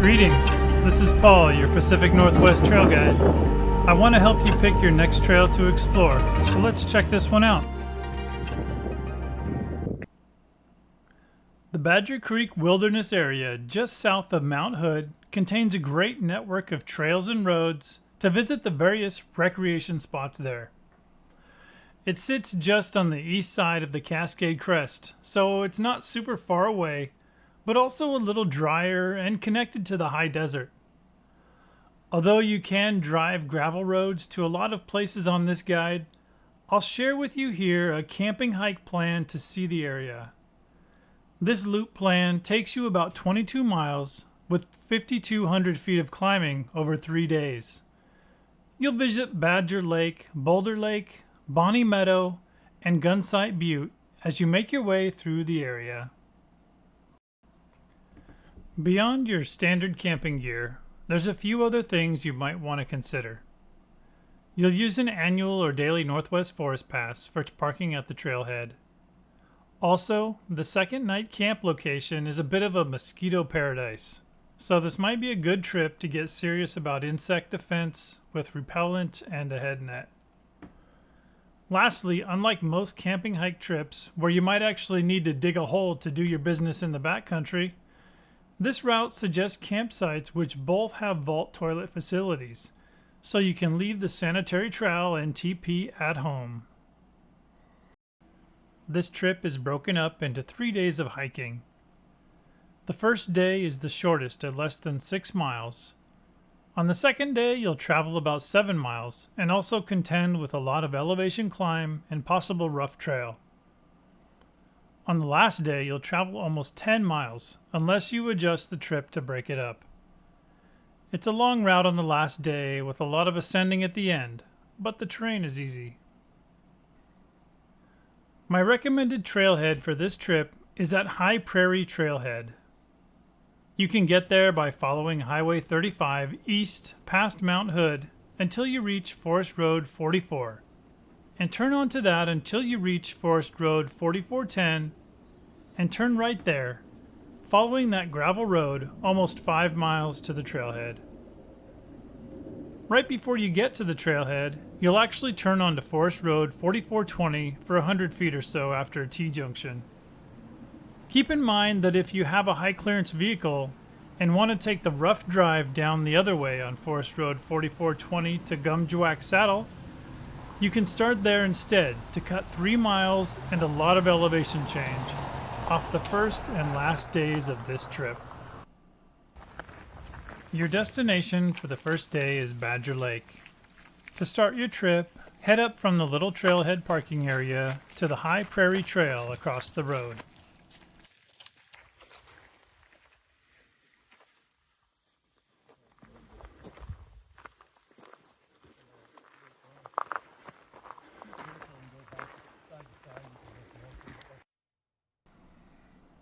Greetings, this is Paul, your Pacific Northwest trail guide. I want to help you pick your next trail to explore, so let's check this one out. The Badger Creek Wilderness area, just south of Mount Hood, contains a great network of trails and roads to visit the various recreation spots there. It sits just on the east side of the Cascade Crest, so it's not super far away, but also a little drier and connected to the high desert. Although you can drive gravel roads to a lot of places on this guide, I'll share with you here a camping hike plan to see the area. This loop plan takes you about 22 miles with 5,200 feet of climbing over 3 days. You'll visit Badger Lake, Boulder Lake, Bonney Meadow, and Gunsight Butte as you make your way through the area. Beyond your standard camping gear, there's a few other things you might want to consider. You'll use an annual or daily Northwest Forest Pass for parking at the trailhead. Also, the second night camp location is a bit of a mosquito paradise, so this might be a good trip to get serious about insect defense with repellent and a head net. Lastly, unlike most camping hike trips where you might actually need to dig a hole to do your business in the backcountry, this route suggests campsites which both have vault toilet facilities, so you can leave the sanitary trowel and TP at home. This trip is broken up into 3 days of hiking. The first day is the shortest at less than 6 miles. On the second day, you'll travel about 7 miles and also contend with a lot of elevation climb and possible rough trail. On the last day, you'll travel almost 10 miles, unless you adjust the trip to break it up. It's a long route on the last day with a lot of ascending at the end, but the terrain is easy. My recommended trailhead for this trip is at High Prairie Trailhead. You can get there by following Highway 35 east past Mount Hood until you reach Forest Road 44. And turn onto that until you reach Forest Road 4410 and turn right there, following that gravel road almost 5 miles to the trailhead. Right before you get to the trailhead, you'll actually turn onto Forest Road 4420 for 100 feet or so after a T-junction. Keep in mind that if you have a high clearance vehicle and want to take the rough drive down the other way on Forest Road 4420 to Gumjuac Saddle, you can start there instead to cut 3 miles and a lot of elevation change off the first and last days of this trip. Your destination for the first day is Badger Lake. To start your trip, head up from the little trailhead parking area to the High Prairie Trail across the road.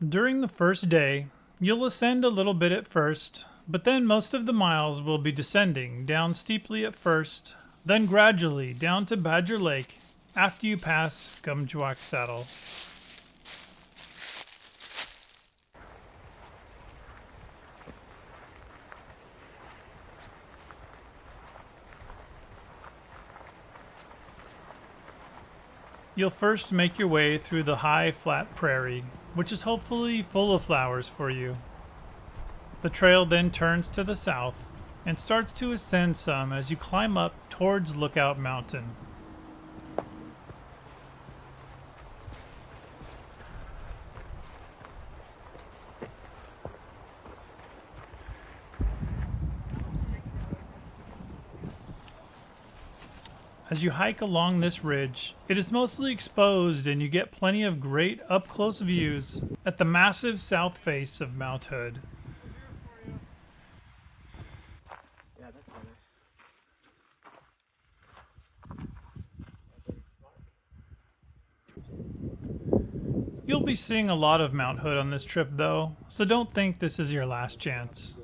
During the first day, you'll ascend a little bit at first, but then most of the miles will be descending down steeply at first, then gradually down to Badger Lake after you pass Gumjuac Saddle. You'll first make your way through the high, flat prairie, which is hopefully full of flowers for you. The trail then turns to the south and starts to ascend some as you climb up towards Lookout Mountain. As you hike along this ridge, it is mostly exposed and you get plenty of great up-close views at the massive south face of Mount Hood. You'll be seeing a lot of Mount Hood on this trip though, so don't think this is your last chance.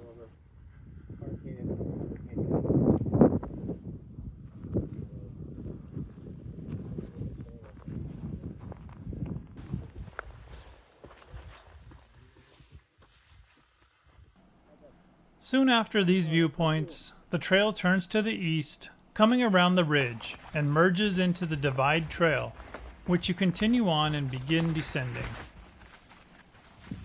Soon after these viewpoints, the trail turns to the east, coming around the ridge, and merges into the Divide Trail, which you continue on and begin descending.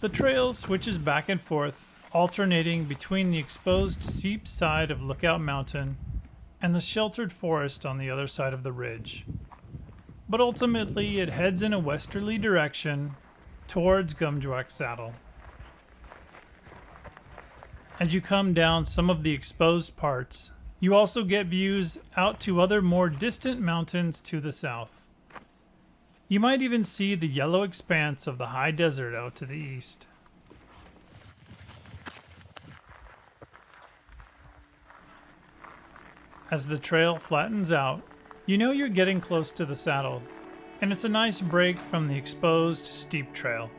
The trail switches back and forth, alternating between the exposed steep side of Lookout Mountain and the sheltered forest on the other side of the ridge. But ultimately, it heads in a westerly direction towards Gumjuac Saddle. As you come down some of the exposed parts, you also get views out to other more distant mountains to the south. You might even see the yellow expanse of the high desert out to the east. As the trail flattens out, you know you're getting close to the saddle, and it's a nice break from the exposed steep trail.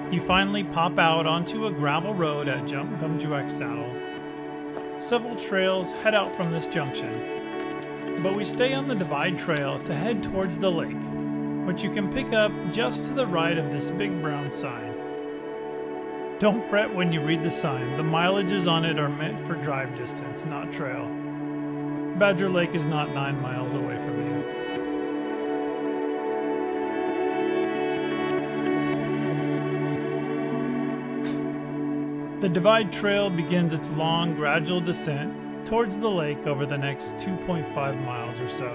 You finally pop out onto a gravel road at Gumjuac Saddle. Several trails head out from this junction, but we stay on the Divide Trail to head towards the lake, which you can pick up just to the right of this big brown sign. Don't fret when you read the sign. The mileages on it are meant for drive distance, not trail. Badger Lake is not 9 miles away from you. The Divide Trail begins its long, gradual descent towards the lake over the next 2.5 miles or so.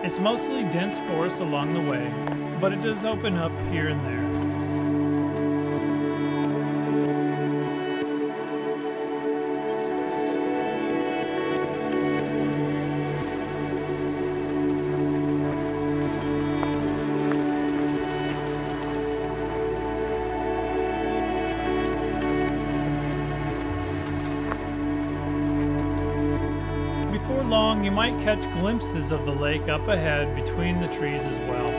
It's mostly dense forest along the way, but it does open up here and there. Before long, you might catch glimpses of the lake up ahead between the trees as well.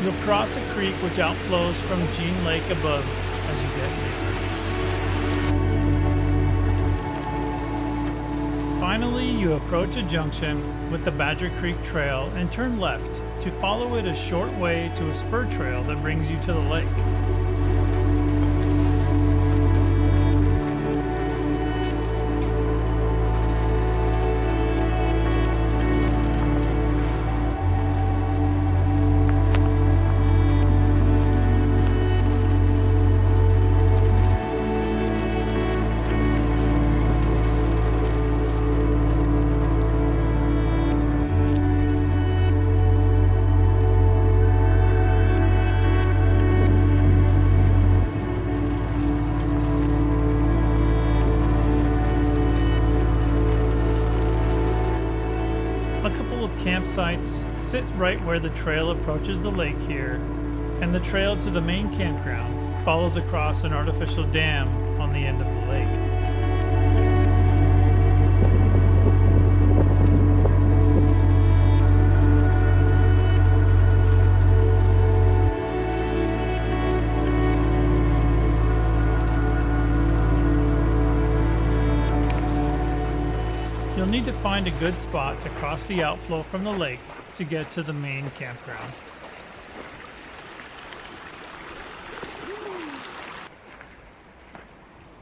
You'll cross a creek which outflows from Jean Lake above as you get near. Finally, you approach a junction with the Badger Creek Trail and turn left to follow it a short way to a spur trail that brings you to the lake. Campsites sit right where the trail approaches the lake here, and the trail to the main campground follows across an artificial dam on the end of the lake. You'll need to find a good spot to cross the outflow from the lake to get to the main campground.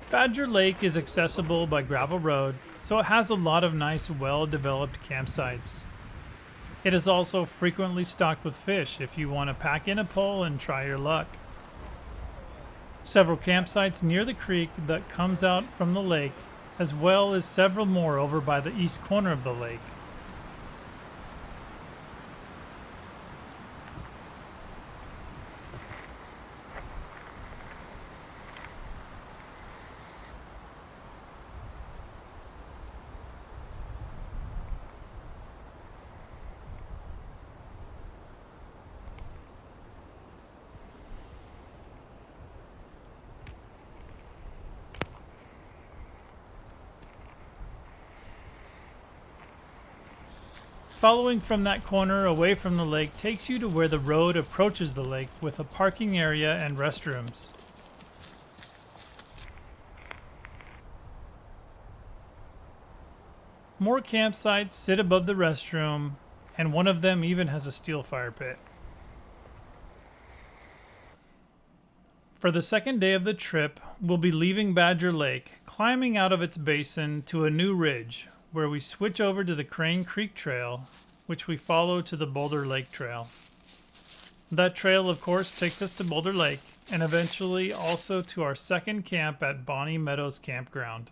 Badger Lake is accessible by gravel road, so it has a lot of nice, well-developed campsites. It is also frequently stocked with fish if you want to pack in a pole and try your luck. Several campsites near the creek that comes out from the lake, as well as several more over by the east corner of the lake. Following from that corner away from the lake takes you to where the road approaches the lake with a parking area and restrooms. More campsites sit above the restroom, and one of them even has a steel fire pit. For the second day of the trip, we'll be leaving Badger Lake, climbing out of its basin to a new ridge, where we switch over to the Crane Creek Trail, which we follow to the Boulder Lake Trail. That trail, of course, takes us to Boulder Lake, and eventually also to our second camp at Bonney Meadows Campground.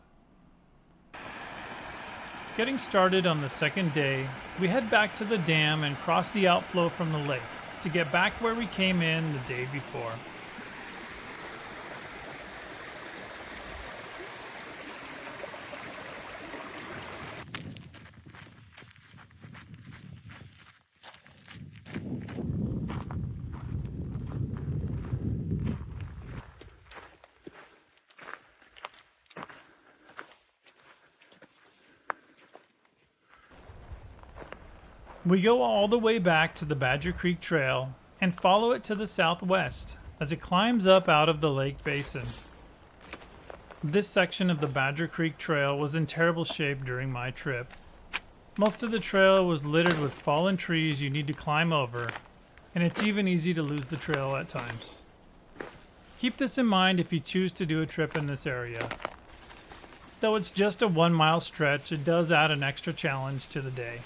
Getting started on the second day, we head back to the dam and cross the outflow from the lake to get back where we came in the day before. We go all the way back to the Badger Creek Trail and follow it to the southwest as it climbs up out of the lake basin. This section of the Badger Creek Trail was in terrible shape during my trip. Most of the trail was littered with fallen trees you need to climb over, and it's even easy to lose the trail at times. Keep this in mind if you choose to do a trip in this area. Though it's just a 1-mile stretch, it does add an extra challenge to the day.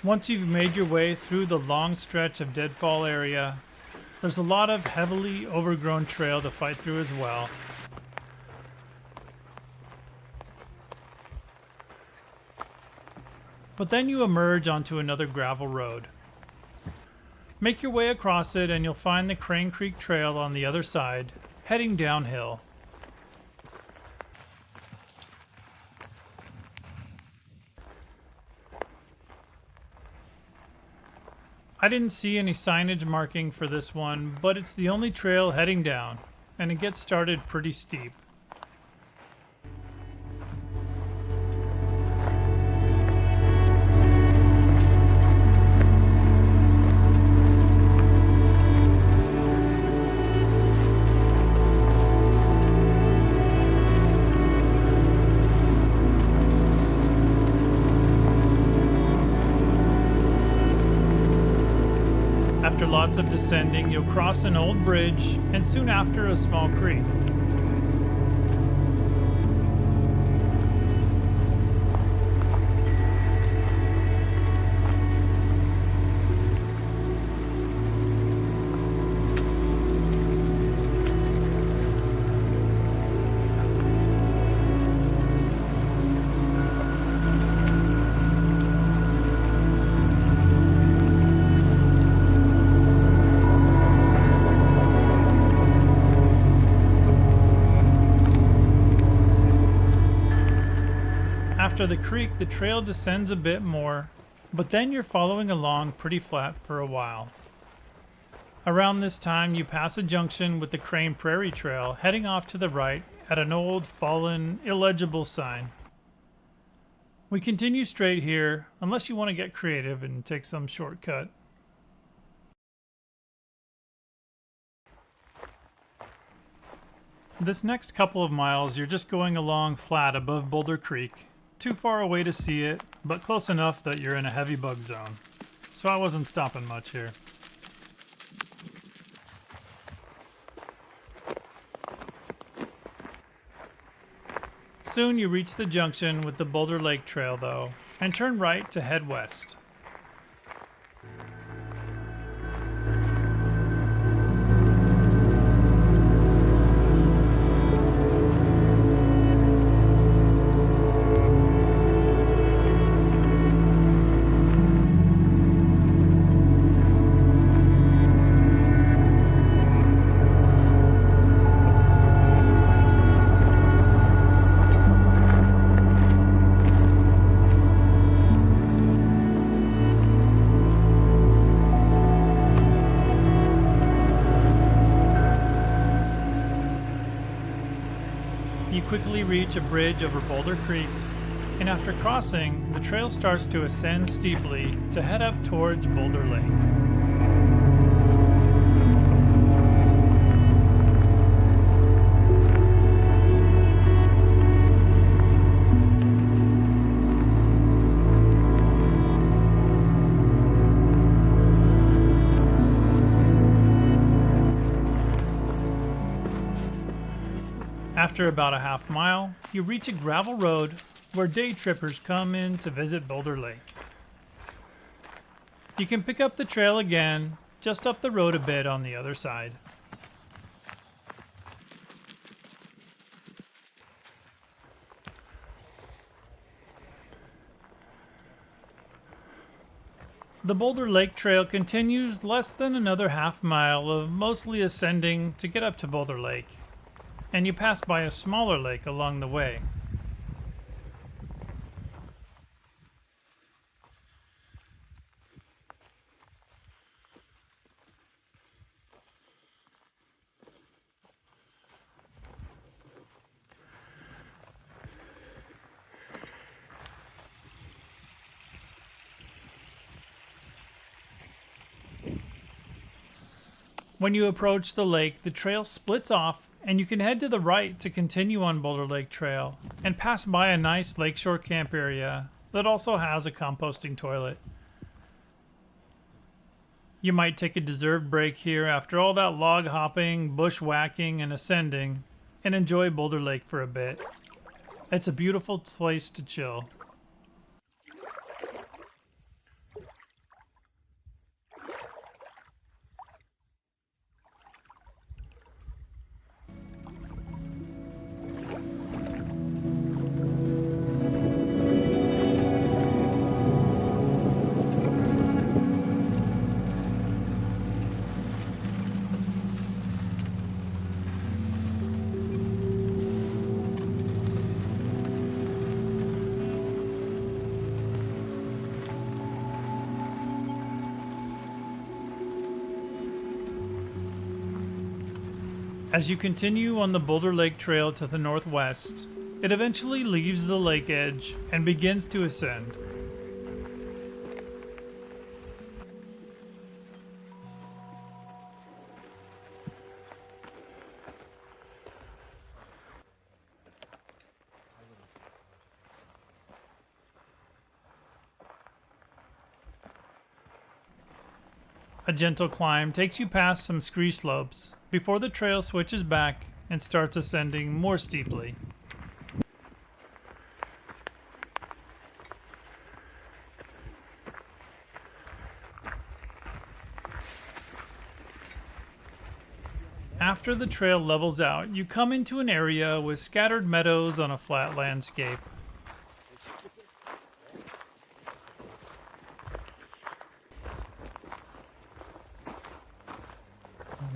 Once you've made your way through the long stretch of deadfall area, there's a lot of heavily overgrown trail to fight through as well. But then you emerge onto another gravel road. Make your way across it and you'll find the Crane Creek Trail on the other side, heading downhill. I didn't see any signage marking for this one, but it's the only trail heading down, and it gets started pretty steep. After lots of descending, you'll cross an old bridge and soon after a small creek. After the creek, the trail descends a bit more, but then you're following along pretty flat for a while. Around this time, you pass a junction with the Crane Prairie Trail heading off to the right at an old, fallen, illegible sign. We continue straight here, unless you want to get creative and take some shortcut. This next couple of miles, you're just going along flat above Boulder Creek. Too far away to see it, but close enough that you're in a heavy bug zone. So I wasn't stopping much here. Soon you reach the junction with the Boulder Lake Trail though, and turn right to head west. You quickly reach a bridge over Boulder Creek, and after crossing, the trail starts to ascend steeply to head up towards Boulder Lake. After about a half mile, you reach a gravel road where day trippers come in to visit Boulder Lake. You can pick up the trail again, just up the road a bit on the other side. The Boulder Lake Trail continues less than another half mile of mostly ascending to get up to Boulder Lake, and you pass by a smaller lake along the way. When you approach the lake, the trail splits off and you can head to the right to continue on Boulder Lake Trail and pass by a nice lakeshore camp area that also has a composting toilet. You might take a deserved break here after all that log hopping, bushwhacking, and ascending, and enjoy Boulder Lake for a bit. It's a beautiful place to chill. As you continue on the Boulder Lake Trail to the northwest, it eventually leaves the lake edge and begins to ascend. A gentle climb takes you past some scree slopes before the trail switches back and starts ascending more steeply. After the trail levels out, you come into an area with scattered meadows on a flat landscape.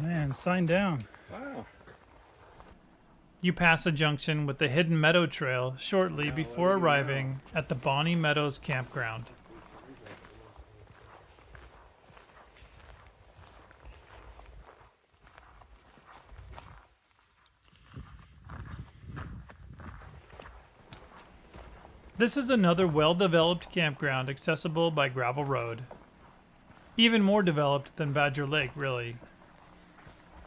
Man, sign down. Wow. You pass a junction with the Hidden Meadow Trail shortly before arriving at the Bonney Meadows campground. This is another well-developed campground accessible by gravel road. Even more developed than Badger Lake, really.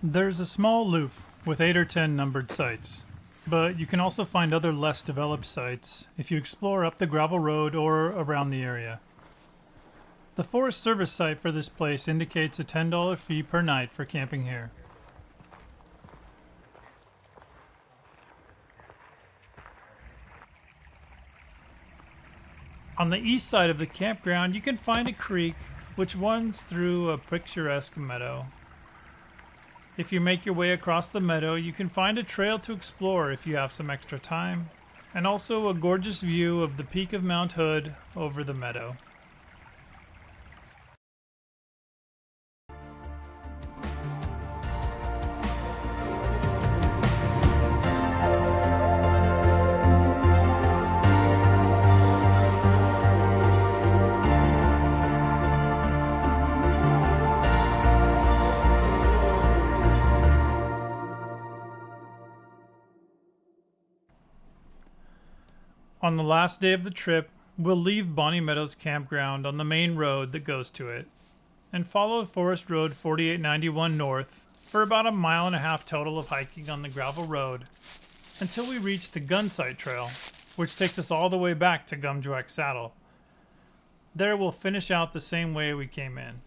There's a small loop with 8 or 10 numbered sites, but you can also find other less developed sites if you explore up the gravel road or around the area. The Forest Service site for this place indicates a $10 fee per night for camping here. On the east side of the campground, you can find a creek which runs through a picturesque meadow. If you make your way across the meadow, you can find a trail to explore if you have some extra time, and also a gorgeous view of the peak of Mount Hood over the meadow. On the last day of the trip, we'll leave Bonney Meadow's campground on the main road that goes to it, and follow Forest Road 4891 north for about a mile and a half total of hiking on the gravel road until we reach the Gunsight Trail, which takes us all the way back to Gumjuac Saddle. There we'll finish out the same way we came in.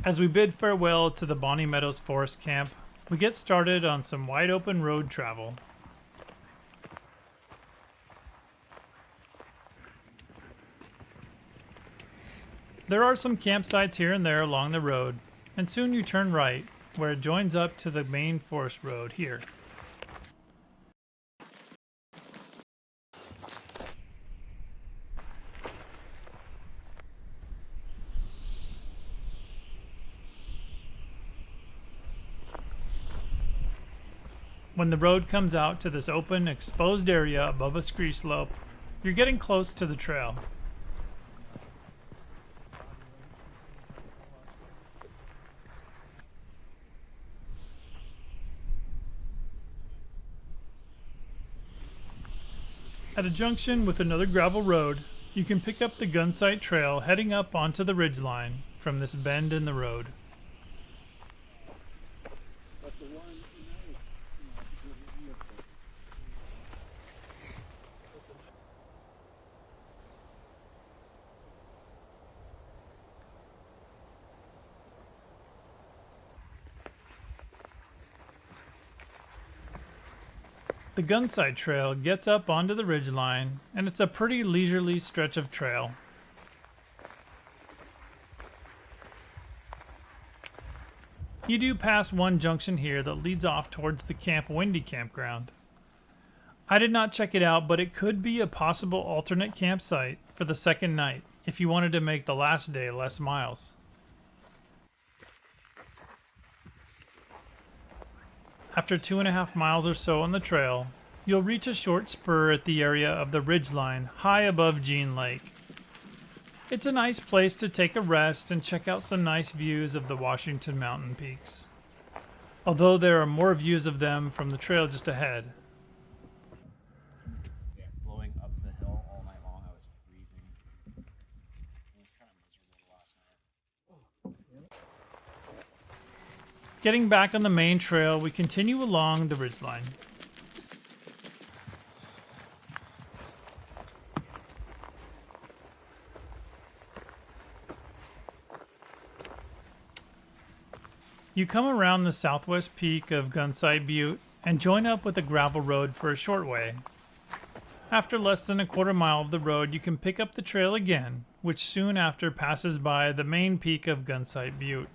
As we bid farewell to the Bonney Meadows Forest Camp, we get started on some wide open road travel. There are some campsites here and there along the road, and soon you turn right, where it joins up to the main forest road here. When the road comes out to this open, exposed area above a ski slope, you're getting close to the trail. At a junction with another gravel road, you can pick up the Gunsight Trail heading up onto the ridgeline from this bend in the road. The Gunsight Trail gets up onto the ridgeline, and it's a pretty leisurely stretch of trail. You do pass one junction here that leads off towards the Camp Windy campground. I did not check it out, but it could be a possible alternate campsite for the second night if you wanted to make the last day less miles. After 2.5 miles or so on the trail, you'll reach a short spur at the area of the ridgeline high above Jean Lake. It's a nice place to take a rest and check out some nice views of the Washington mountain peaks, although there are more views of them from the trail just ahead. Yeah, blowing up the hill all night long, I was freezing. It was kind of miserable last night. Getting back on the main trail, we continue along the ridgeline. You come around the southwest peak of Gunsight Butte and join up with a gravel road for a short way. After less than a quarter mile of the road, you can pick up the trail again, which soon after passes by the main peak of Gunsight Butte.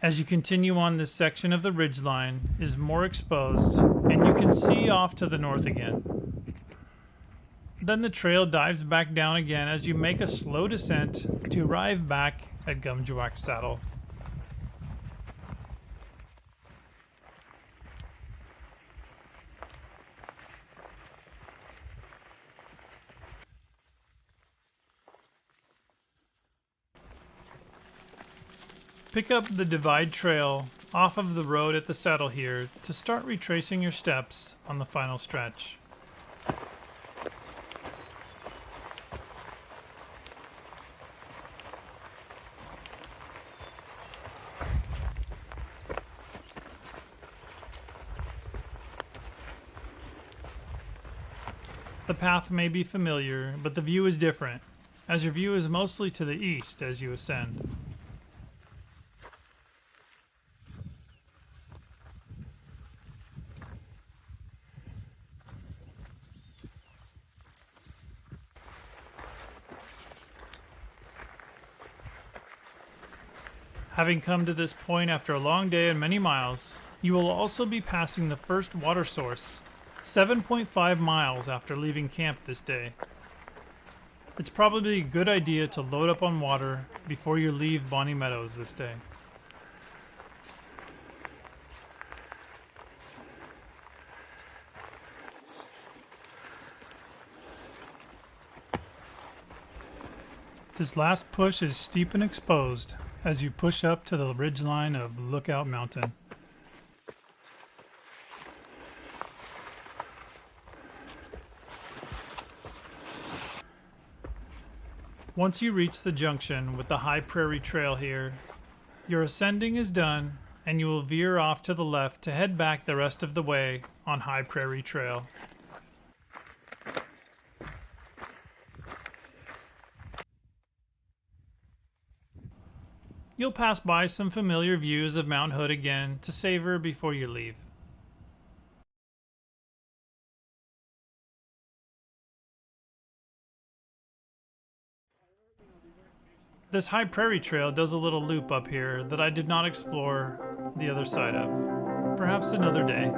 As you continue on, this section of the ridgeline is more exposed, and you can see off to the north again. Then the trail dives back down again as you make a slow descent to arrive back at Gumjawak Saddle. Pick up the divide trail off of the road at the saddle here to start retracing your steps on the final stretch. The path may be familiar, but the view is different, as your view is mostly to the east as you ascend. Having come to this point after a long day and many miles, you will also be passing the first water source, 7.5 miles after leaving camp this day. It's probably a good idea to load up on water before you leave Bonney Meadows this day. This last push is steep and exposed as you push up to the ridgeline of Lookout Mountain. Once you reach the junction with the High Prairie Trail here, your ascending is done and you will veer off to the left to head back the rest of the way on High Prairie Trail. You'll pass by some familiar views of Mount Hood again to savor before you leave. This High Prairie Trail does a little loop up here that I did not explore the other side of. Perhaps another day.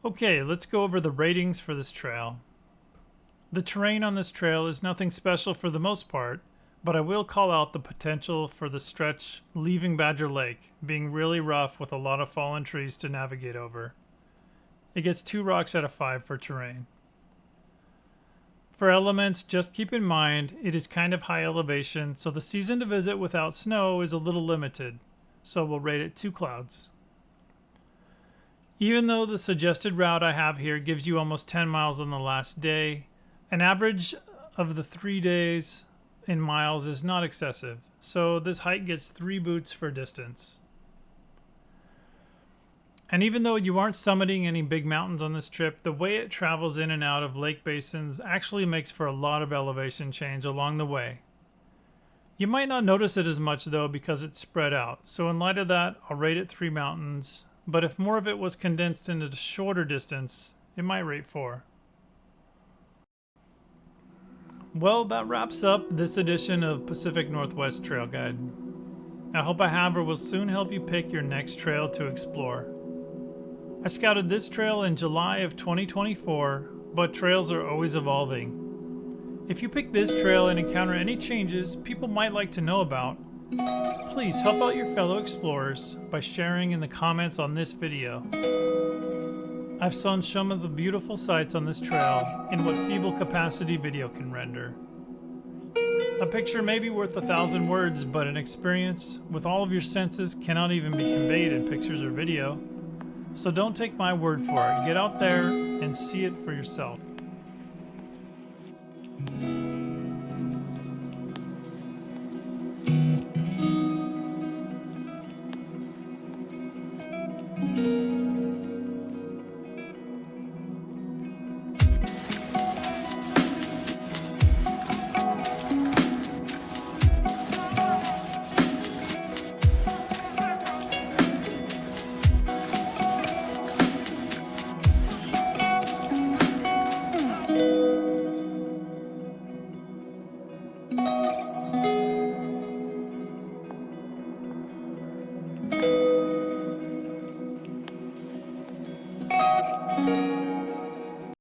Okay, let's go over the ratings for this trail. The terrain on this trail is nothing special for the most part, but I will call out the potential for the stretch leaving Badger Lake being really rough with a lot of fallen trees to navigate over. It gets 2 rocks out of 5 for terrain. For elements, just keep in mind it is kind of high elevation, so the season to visit without snow is a little limited, so we'll rate it 2 clouds. Even though the suggested route I have here gives you almost 10 miles on the last day, an average of the 3 days in miles is not excessive, so this hike gets 3 boots for distance. And even though you aren't summiting any big mountains on this trip, the way it travels in and out of lake basins actually makes for a lot of elevation change along the way. You might not notice it as much though because it's spread out, so in light of that, I'll rate it 3 mountains, but if more of it was condensed into a shorter distance, it might rate 4. Well, that wraps up this edition of Pacific Northwest Trail Guide. I hope I have or will soon help you pick your next trail to explore. I scouted this trail in July of 2024, but trails are always evolving. If you pick this trail and encounter any changes people might like to know about, please help out your fellow explorers by sharing in the comments on this video. I've shown some of the beautiful sights on this trail in what feeble capacity video can render. A picture may be worth 1,000 words, but an experience with all of your senses cannot even be conveyed in pictures or video. So don't take my word for it. Get out there and see it for yourself.